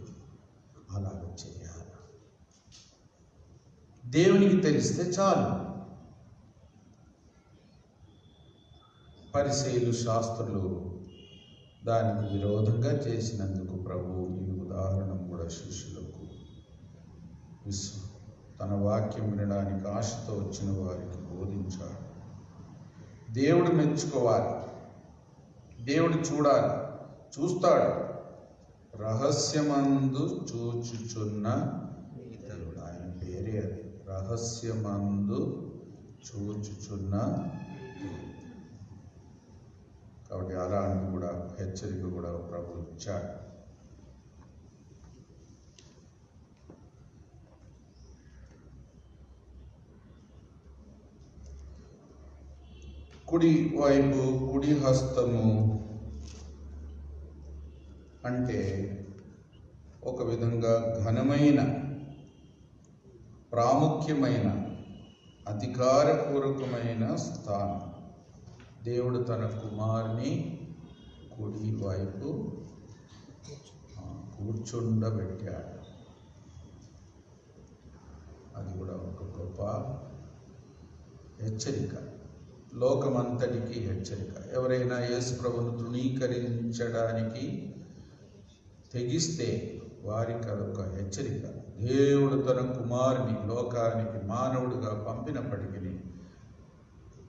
అలాగ చేయాలి. దేవునికి తెలిస్తే చాలు. పరిసయ్యులు, శాస్త్రులు దానికి విరోధంగా చేసినందుకు ప్రభువు ఈ ఉదాహరణ కూడా శిష్యులకు తన వాక్యం వినడానికి ఆశతో వచ్చిన వారికి బోధించాడు. దేవుడు మెచ్చుకోవాలి, దేవుడు చూడాలి, చూస్తాడు. రహస్యమందు చూచుచున్న దేవుడు, ఆయన పేరే అది, రహస్యమందు చూచుచున్న దేవుడు. కాబట్టి అలాంటి కూడా హెచ్చరిక కూడా ప్రభు ఇచ్చాడు. కుడి వైపు, కుడి హస్తము అంటే ఒక విధంగా ఘనమైన, ప్రాముఖ్యమైన, అధికారపూర్వకమైన స్థానం. దేవుడు తన కుమారుని కుడి వైపు కూర్చుండబెట్టాడు. అది కూడా ఒక గొప్ప హెచ్చరిక, లోకమంతటికి హెచ్చరిక. ఎవరైనా యేసు ప్రభువును తృణీకరించడానికి తెగిస్తే వారికి అదొక హెచ్చరిక. దేవుడు తన కుమారుని లోకానికి మానవుడిగా పంపినప్పటికీ,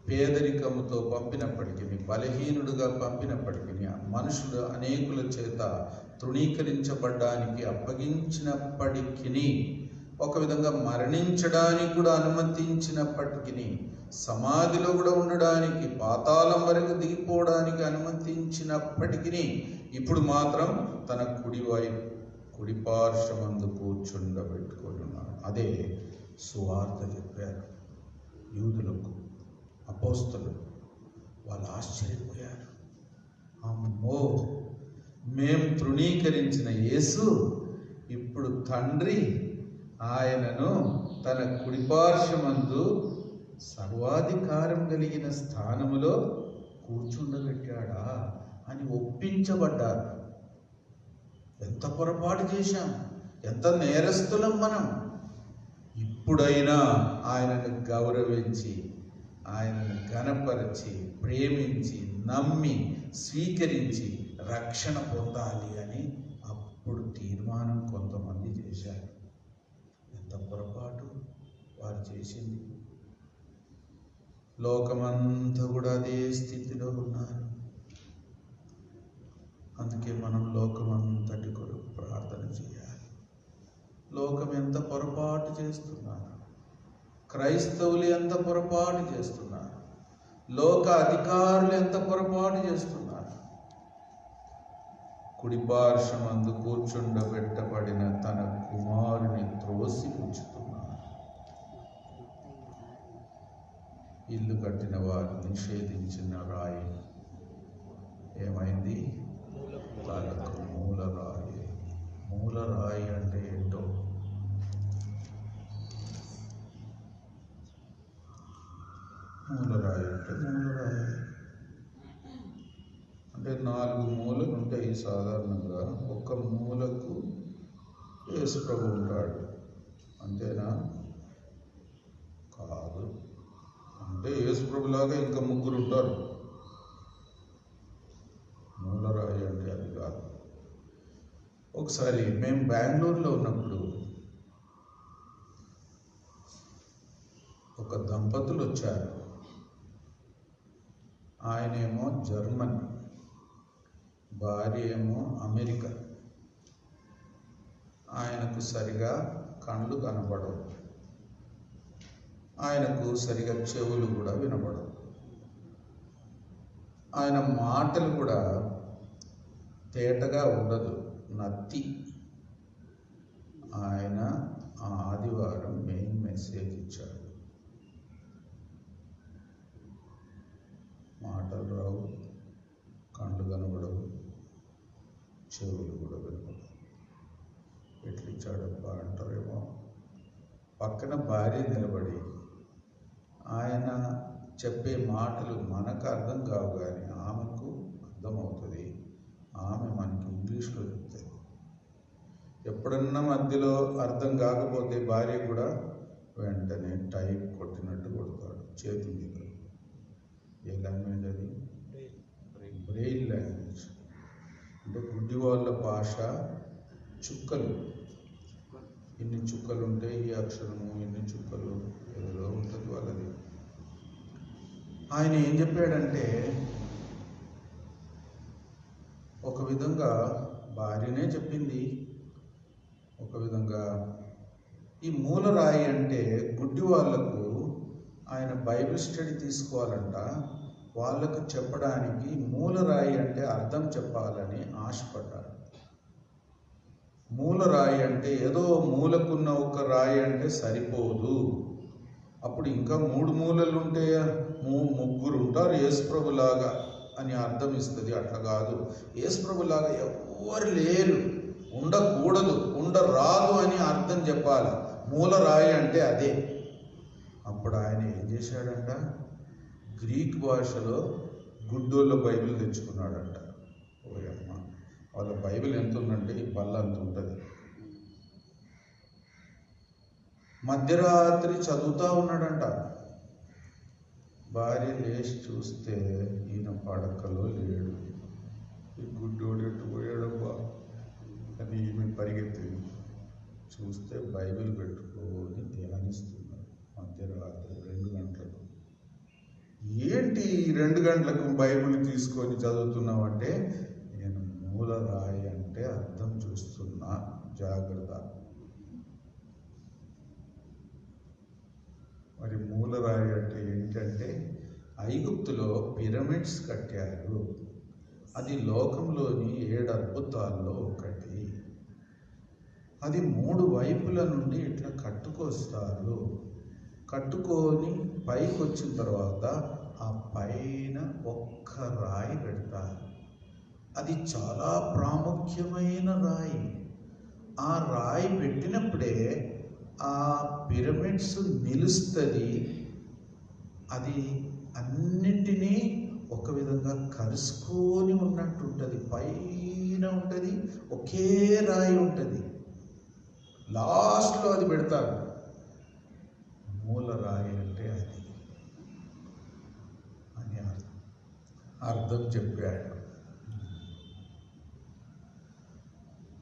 పేదరికముతో పంపినప్పటికీ, బలహీనుడుగా పంపినప్పటికీ, మనుషులు అనేకుల చేత తృణీకరించబడ్డానికి అప్పగించినప్పటికీ, ఒక విధంగా మరణించడానికి కూడా అనుమతించినప్పటికీ, సమాధిలో కూడా ఉండడానికి, పాతాళం వరకు దిగిపోవడానికి అనుమతించినప్పటికీ, ఇప్పుడు మాత్రం తన కుడి పార్శ్వమందు కూర్చుండబెట్టుకొని ఉన్నాడు. అదే సువార్త చెప్పారు యూదులకు, అపోస్తలు. వాళ్ళు ఆశ్చర్యపోయారు. అమ్మో, మేం తృణీకరించిన యేసు ఇప్పుడు తండ్రి ఆయనను తన కుడిపార్శ్వమందు సర్వాధికారం కలిగిన స్థానములో కూర్చుండబెట్టాడా అని ఒప్పించబడ్డారు. ఎంత పొరపాటు చేశాం, ఎంత నేరస్తులం మనం. ఇప్పుడైనా ఆయనను గౌరవించి, ఆయనను ఘనపరిచి, ప్రేమించి, నమ్మి, స్వీకరించి రక్షణ పొందాలి అని అప్పుడు తీర్మానం కొంతమంది చేశారు. ఎంత పొరపాటు వారు చేసింది. లోకమంతా కూడా అదే స్థితిలో ఉన్నారు. అందుకే మనం లోకమంతటి కొరకు ప్రార్థన చేయాలి. లోకం ఎంత పొరపాటు చేస్తున్నారు, క్రైస్తవులు ఎంత పొరపాటు చేస్తున్నారు, లోక అధికారులు ఎంత పొరపాటు చేస్తున్నారు. కుడిపార్శ్వమందు కూర్చుండబెట్టబడిన తన కుమారుని త్రోసి ఉంచుతున్నారు. ఇల్లు కట్టిన వారు నిషేధించిన రాయి ఏమైంది? తలకు మూలరాయి. మూలరాయి అంటే ఏంటో, మూలరాయి అంటే 4 మూలలు ఉంటాయి సాధారణంగా. ఒక్క మూలకు యేసు ప్రభు ఉంటాడు, అంతేనా? కాదు. అంటే యేసు ప్రభులాగా ఇంకా 3 ఉంటారు. మూలరాయి అంటే అది కాదు. ఒకసారి మేము బెంగళూరులో ఉన్నప్పుడు ఒక దంపతులు వచ్చారు. ఆయనేమో జర్మన్, భార్య ఏమో అమెరికా. ఆయనకు సరిగా కళ్ళు కనబడవు, ఆయనకు సరిగా చెవులు కూడా వినబడవు. ఆయన మాటలు కూడా తేటగా ఉండదు, నత్తి. ఆయన ఆ ఆదివారం మెయిన్ మెసేజ్ ఇచ్చాడు. మాటలు రావు, కళ్ళు కనబడవు, చెవులు కూడా వినపడవు. ఎట్లిచ్చాడబ్బా అంటారేమో. పక్కన భార్య నిలబడి ఆయన చెప్పే మాటలు మనకు అర్థం కావు, కానీ ఆమెకు అర్థమవుతుంది. ఆమె మనకి ఇంగ్లీష్లో చెప్తుంది. ఎప్పుడన్నా మధ్యలో అర్థం కాకపోతే భార్య కూడా వెంటనే టైప్ కొట్టినట్టు కొడతాడు చేతి మీద. ఏ లాంగ్వేజ్ అది? Braille language. అంటే గుడ్డి వాళ్ళ భాష చుక్కలు. ఇన్ని చుక్కలు ఉంటే ఈ అక్షరము, ఇన్ని చుక్కలు ఏదో ఉంటుంది వాళ్ళది. ఆయన ఏం చెప్పాడంటే, ఒక విధంగా భార్యనే చెప్పింది, ఒక విధంగా ఈ మూలరాయి అంటే గుడ్డి వాళ్లకు ఆయన బైబిల్ స్టడీ తీసుకోవాలంట. వాళ్ళకు చెప్పడానికి మూలరాయి అంటే అర్థం చెప్పాలని ఆశపడ్డాడు. మూలరాయి అంటే ఏదో మూలకున్న ఒక రాయి అంటే సరిపోదు. అప్పుడు ఇంకా 3 మూలలు ఉంటే 3 ఉంటారు యేసుప్రభులాగా అని అర్థం ఇస్తుంది. అట్లా కాదు, యేసుప్రభులాగా ఎవ్వరు లేరు, ఉండకూడదు, ఉండరాదు అని అర్థం చెప్పాలి. మూలరాయి అంటే అదే. అప్పుడు ఆయన ఏం చేశాడంట, గ్రీక్ భాషలో గుడ్డోళ్ళ బైబిల్ తెచ్చుకున్నాడంట. వాళ్ళ బైబిల్ ఎంత ఉందంటే ఈ బల్ల అంత ఉంటుంది. మధ్యరాత్రి చదువుతూ ఉన్నాడంట. భార్య లేచి చూస్తే ఈయన పడకలో లేడు. ఈ గుడ్డోడు ఎట్టు పోయాడబ్బా అని ఈమె పరిగెత్తింది. చూస్తే బైబిల్ పెట్టుకొని ధ్యానిస్తున్నాడు మధ్యరాత్రి 2 గంటలకు. ఏంటి 2 గంటలకు బైబిల్ తీసుకొని చదువుతున్నావు అంటే, నేను మూల రాయి అంటే అర్థం చూస్తున్నా, జాగ్రత్త. మరి మూల రాయి అంటే ఏంటంటే, ఐగుప్తులో పిరమిడ్స్ కట్టారు. అది లోకంలోని 7 అద్భుతాల్లో ఒకటి. అది 3 వైపుల నుండి ఇట్లా కట్టుకొస్తారు. కట్టుకొని పైకి వచ్చిన తర్వాత ఆ పైన ఒక్క రాయి పెడతారు. అది చాలా ప్రాముఖ్యమైన రాయి. ఆ రాయి పెట్టినప్పుడే ఆ పిరమిడ్స్ నిలుస్తుంది. అది అన్నింటినీ ఒక విధంగా కలుసుకొని ఉన్నట్టు ఉంటుంది. పైన ఉంటుంది, ఒకే రాయి ఉంటుంది. లాస్ట్లో అది పెడతారు. మూల రాయి అంటే అది అని అర్థం చెప్పాడు.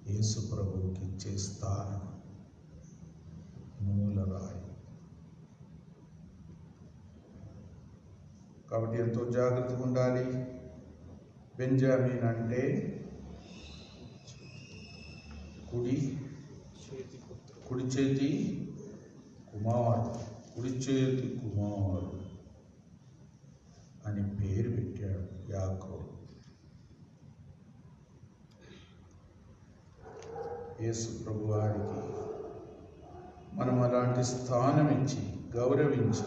యేసు ప్రభువుకి ఇచ్చే స్థానం మూల రాయి. కాబట్టి ఎంతో జాగ్రత్తగా ఉండాలి. బెంజామిన్ అంటే కుడి చేతి కుమారుడు అని పేరు పెట్టాడు యాకోబు. యేసు ప్రభువారికి మనం అలాంటి స్థానం ఇచ్చి గౌరవించి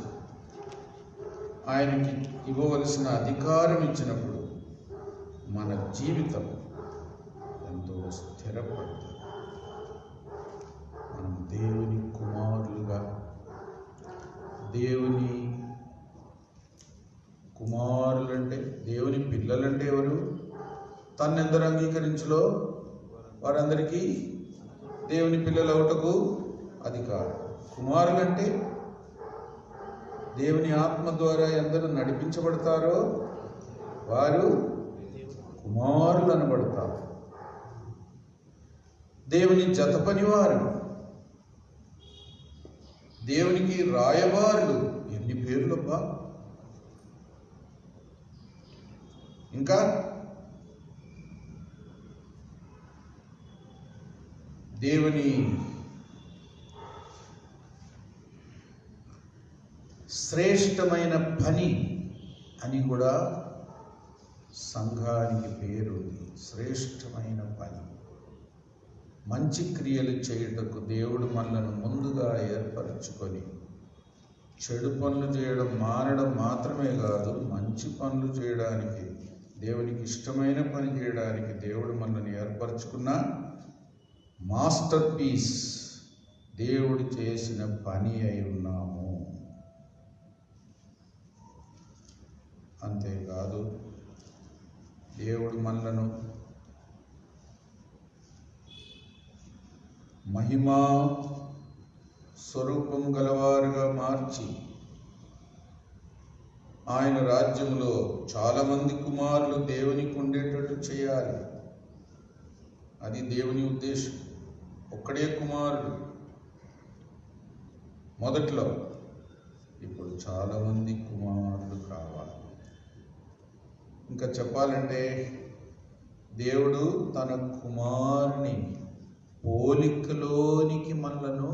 ఆయనకి ఇవ్వవలసిన అధికారం ఇచ్చినప్పుడు మన జీవితం ఎంతో స్థిరపడుతుంది. మనం దేవుని కుమారులుగా, దేవుని కుమారులంటే, దేవుని పిల్లలంటే ఎవరు? తన్నెందరు అంగీకరించులో వారందరికీ దేవుని పిల్లలవుటకు అధికారం. కుమారులంటే దేవుని ఆత్మ ద్వారా ఎందరు నడిపించబడతారో వారు కుమారులు అనబడతారు. దేవుని జత పనివారు, దేవునికి రాయబారులు. ఎన్ని పేర్లబ్బా! ఇంకా దేవుని శ్రేష్టమైన పని అని కూడా సంఘానికి పేరు. శ్రేష్టమైన పని, మంచి క్రియలు చేయుటకు దేవుడు మనలను ముందుగా ఏర్పరచుకొని, చెడు పనులు చేయడం మానడం మాత్రమే కాదు, మంచి పనులు చేయడానికి, దేవునికి ఇష్టమైన పని చేయడానికి దేవుడు మనల్ని ఏర్పరచుకున్న మాస్టర్ పీస్, దేవుడు చేసిన పని అయి ఉన్నాము. అంతేకాదు, దేవుడు మనలను మహిమా స్వరూపం గలవారుగా మార్చి ఆయన రాజ్యంలో చాలామంది కుమారులు దేవునికి ఉండేటట్టు చేయాలి. అది దేవుని ఉద్దేశం. ఒక్కడే కుమారుడు మొదట్లో, ఇప్పుడు చాలామంది కుమారులు కావాలి. ఇంకా చెప్పాలంటే, దేవుడు తన కుమారుని పోలికలోనికి మనలను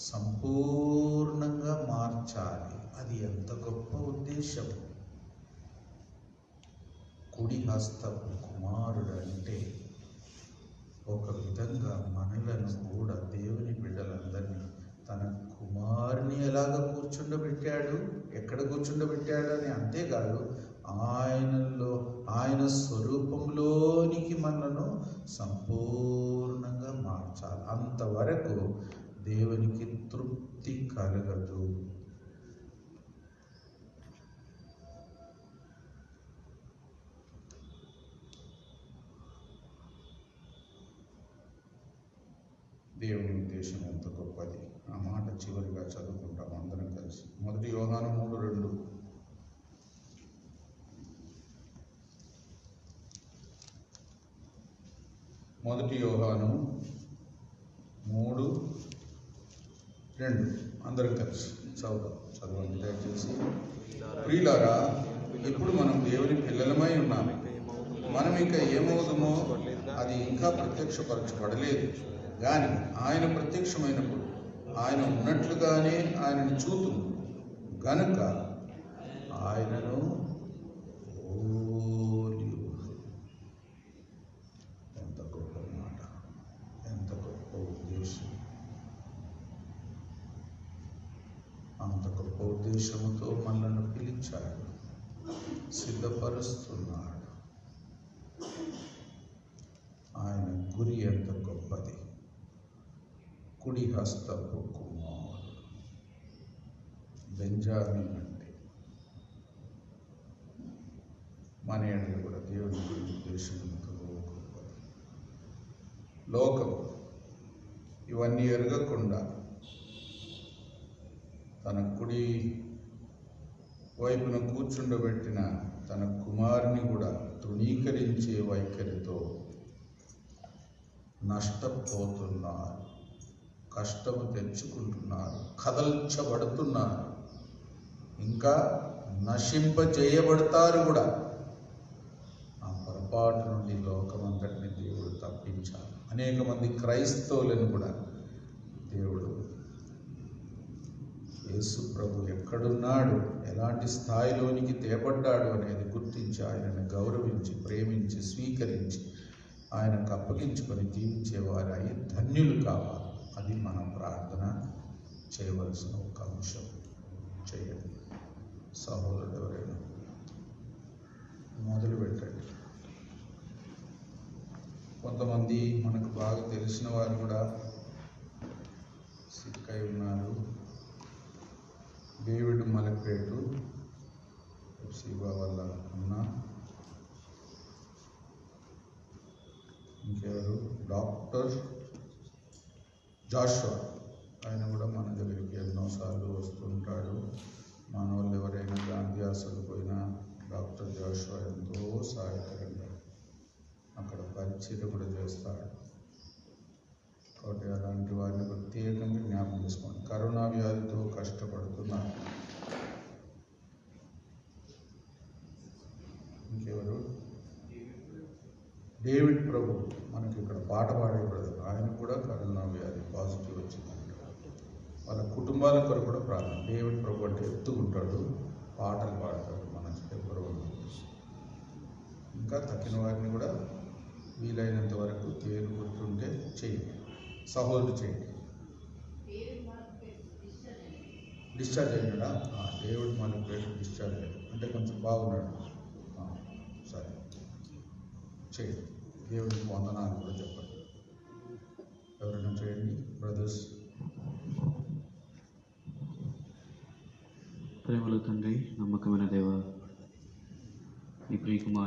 సంపూర్ణంగా మార్చాలి. అది ఎంత గొప్ప ఉద్దేశం! కుడి హస్తపు కుమారుడు అంటే ఒక విధంగా మనలను కూడా, దేవుని బిడ్డలందరినీ తన కుమారుని ఎలాగ కూర్చుండబెట్టాడు, ఎక్కడ కూర్చుండబెట్టాడు అని అంతేకాదు, ఆయన స్వరూపంలోనికి మనను సంపూర్ణంగా మార్చాలి. అంతవరకు దేవునికి తృప్తి కలగదు. దేవుని ఉద్దేశం ఎంత గొప్పది. ఆ మాట చివరిగా చదువుకుంటాం అందరం కలిసి. 1 యోహాను 3:2. మొదటి యోహాను 3:2 అందరం కలిసి చదవండి దయచేసి. ప్రియులారా, ఇప్పుడు మనం దేవుని పిల్లలమై ఉన్నాము. మనం ఇక ఏమవుదుమో అది ఇంకా ప్రత్యక్షపరచబడలేదు. కానీ ఆయన ప్రత్యక్షమైనప్పుడు ఆయన ఉన్నట్లుగానే ఆయనను చూతుము గనుక ఆయనను పోలి. ఎంత గొప్ప మాట, ఎంత గొప్ప ఉద్దేశం. అంత గొప్ప ఉద్దేశంతో మనల్ని పిలిచాడు, సిద్ధపరుస్తున్నాడు. ఆయన గురి ఎంత గొప్పది. కుడి హస్తపు కుమారుడు బెంజామిన్ అంటే మన ఎడల కూడా దేవుని ఉద్దేశం ఎంతో గొప్పది. లోకం ఇవన్నీ ఎరగకుండా తన కుడి వైపున కూర్చుండబెట్టిన తన కుమారుని కూడా తృణీకరించే వైఖరితో నష్టపోతున్నారు, కష్టము తెచ్చుకుంటున్నారు, కదల్చబడుతున్నారు, ఇంకా నశింపజేయబడతారు కూడా. ఆ పొరపాటు నుండి లోకమంతటిని దేవుడు తప్పించాలి. అనేక మంది క్రైస్తవులను కూడా దేవుడు యేసు ప్రభు ఎక్కడున్నాడు, ఎలాంటి స్థాయిలోనికి తేపడ్డాడు అనేది గుర్తించి ఆయనను గౌరవించి ప్రేమించి స్వీకరించి ఆయనకు అప్పగించుకొని జీవించేవారు అయి ధన్యులు కావాలి. అది మనం ప్రార్థన చేయవలసిన ఒక అంశం. చేయండి సహోదరుడు, ఎవరైనా మొదలు పెట్టండి. కొంతమంది మనకు బాగా తెలిసిన వారు కూడా సిక్ అయి ఉన్నారు. డేవిడ్ మలక్పేటు శివ వల్ల అన్న, ఇంకెవరు, డాక్టర్ జాషువా, ఆయన కూడా మన దగ్గరికి ఎన్నోసార్లు వస్తుంటాడు. మన వాళ్ళు ఎవరైనా గాంధీ హాస్పిటల్ పోయినా డాక్టర్ జాషువా ఎంతో సహాయకరంగా అక్కడ పరిచయం కూడా చేస్తాడు. కాబట్టి అలాంటి వారిని ప్రత్యేకంగా జ్ఞాపకం చేసుకోండి. కరోనా వ్యాధితో కష్టపడుతున్నారు. ఇంకెవరు, డేవిడ్ ప్రభు మనకి ఇక్కడ పాట పాడే బ్రదర్, ఆయన కూడా కరోనా వ్యాధి పాజిటివ్ వచ్చిందంట. వాళ్ళ కుటుంబాల కొరకు కూడా ప్రార్థన. డేవిడ్ ప్రభు అంటే ఎత్తుకుంటాడు, పాటలు పాడతాడు. మన ఎవరు ఇంకా తక్కిన వారిని కూడా వీలైనంత వరకు పేరు గుర్తుంటే చేయండి. సహోదరు చేయండి. డిశ్చార్జ్ అయినాడా? డేవిడ్ మలక్పేట డిశ్చార్జ్ అయ్యాడు అంటే కొంచెం బాగున్నాడు. సరే చేయండి. దేవుడికి వందనాలు కూడా చెప్పండి. ఎవరైనా చేయండి బ్రదర్స్. ప్రేమలో తండ్రి, నమ్మకమైన దేవ, నీ ప్రియకుమార్